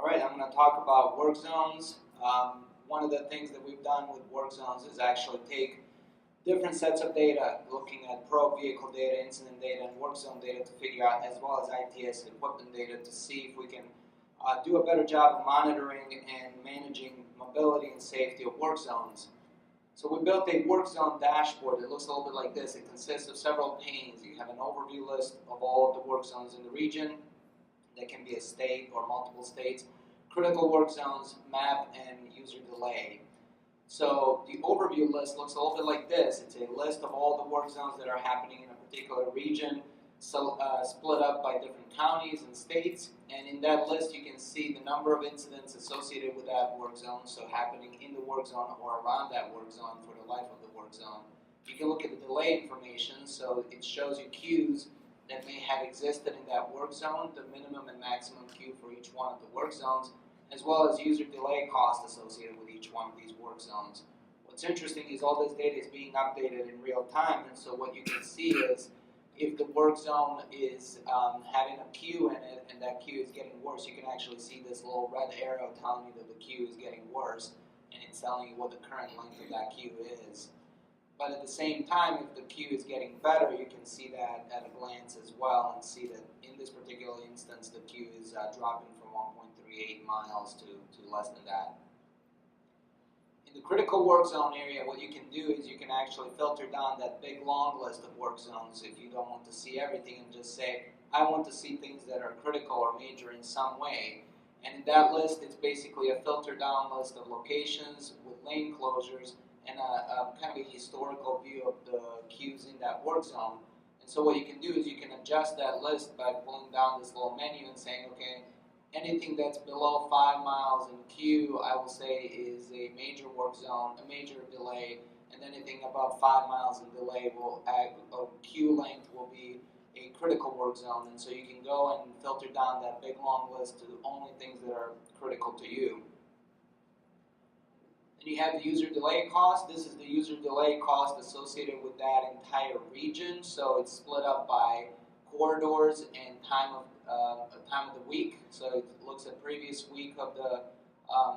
All right, I'm going to talk about work zones. One of the things that we've done with work zones is actually take different sets of data, looking at probe vehicle data, incident data, and work zone data to figure out, as well as ITS equipment data, to see if we can do a better job of monitoring and managing mobility and safety of work zones. So we built a work zone dashboard. It looks a little bit like this. It consists of several panes. You have an overview list of all of the work zones in the region. That can be a state or multiple states. Critical work zones, map, and user delay. So the overview list looks a little bit like this. It's a list of all the work zones that are happening in a particular region, so, split up by different counties and states. And in that list, you can see the number of incidents associated with that work zone, so happening in the work zone or around that work zone for the life of the work zone. You can look at the delay information, so it shows you queues that may have existed in that work zone, the minimum and maximum queue for each one of the work zones, as well as user delay cost associated with each one of these work zones. What's interesting is all this data is being updated in real time, and so what you can see is if the work zone is having a queue in it and that queue is getting worse, you can actually see this little red arrow telling you that the queue is getting worse, and it's telling you what the current length of that queue is. But at the same time, if the queue is getting better, you can see that at a glance as well, and see that in this particular instance, the queue is dropping from 1.38 miles to less than that. In the critical work zone area, what you can do is you can actually filter down that big long list of work zones if you don't want to see everything, and just say, I want to see things that are critical or major in some way. And in that list, it's basically a filter down list of locations with lane closures and a kind of a historical view of the queues in that work zone. And so what you can do is you can adjust that list by pulling down this little menu and saying, okay, anything that's below 5 miles in queue, I will say is a major work zone, a major delay, and anything above 5 miles in delay will add, queue length will be a critical work zone. And so you can go and filter down that big long list to only things that are critical to you. And you have the user delay cost. This is the user delay cost associated with that entire region. So it's split up by corridors and time of the week. So it looks at previous week of the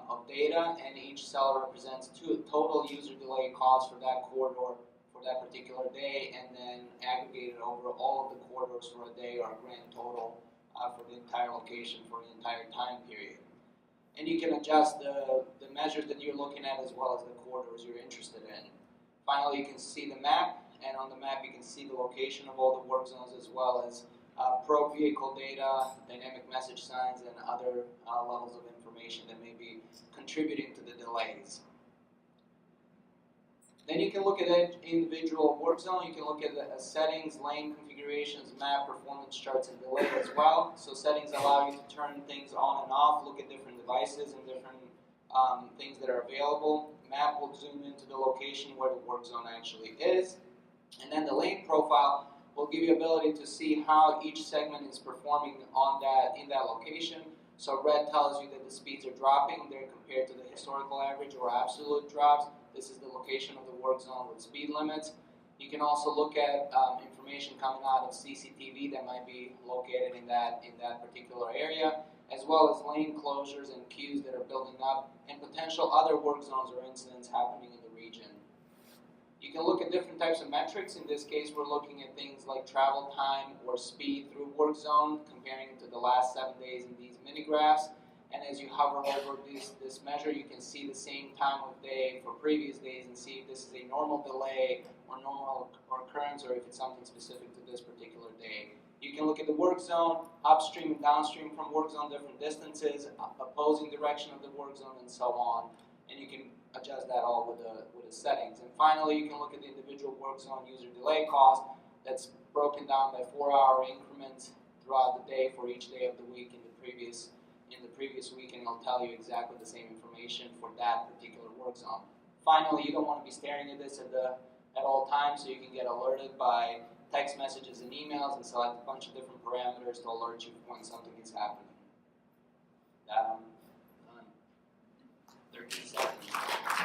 of data, and each cell represents total user delay cost for that corridor for that particular day, and then aggregated over all of the corridors for a day or a grand total for the entire location for the entire time period. And you can adjust the measures that you're looking at as well as the corridors you're interested in. Finally, you can see the map, and on the map you can see the location of all the work zones as well as probe vehicle data, dynamic message signs, and other levels of information that may be contributing to the delays. Then you can look at each individual work zone. You can look at the settings, lane configurations, map, performance charts, and delay as well. So settings allow you to turn things on and off, look at different devices and different things that are available. Map will zoom into the location where the work zone actually is. And then the lane profile will give you ability to see how each segment is performing in that location. So red tells you that the speeds are dropping there compared to the historical average or absolute drops. This is the location of the work zone with speed limits. You can also look at information coming out of CCTV that might be located in that particular area, as well as lane closures and queues that are building up, and potential other work zones or incidents happening in the region. You can look at different types of metrics. In this case, we're looking at things like travel time or speed through work zone, comparing it to the last 7 days in these mini graphs. And as you hover over this measure, you can see the same time of day for previous days and see if this is a normal delay or normal occurrence, or if it's something specific to this particular day. You can look at the work zone, upstream and downstream from work zone, different distances, opposing direction of the work zone, and so on. And you can adjust that all with the settings. And finally, you can look at the individual work zone user delay cost that's broken down by 4-hour increments throughout the day for each day of the week in the previous week, and it'll tell you exactly the same information for that particular work zone. Finally, you don't want to be staring at this at all times, so you can get alerted by text messages and emails and select a bunch of different parameters to alert you when something is happening. 13 seconds.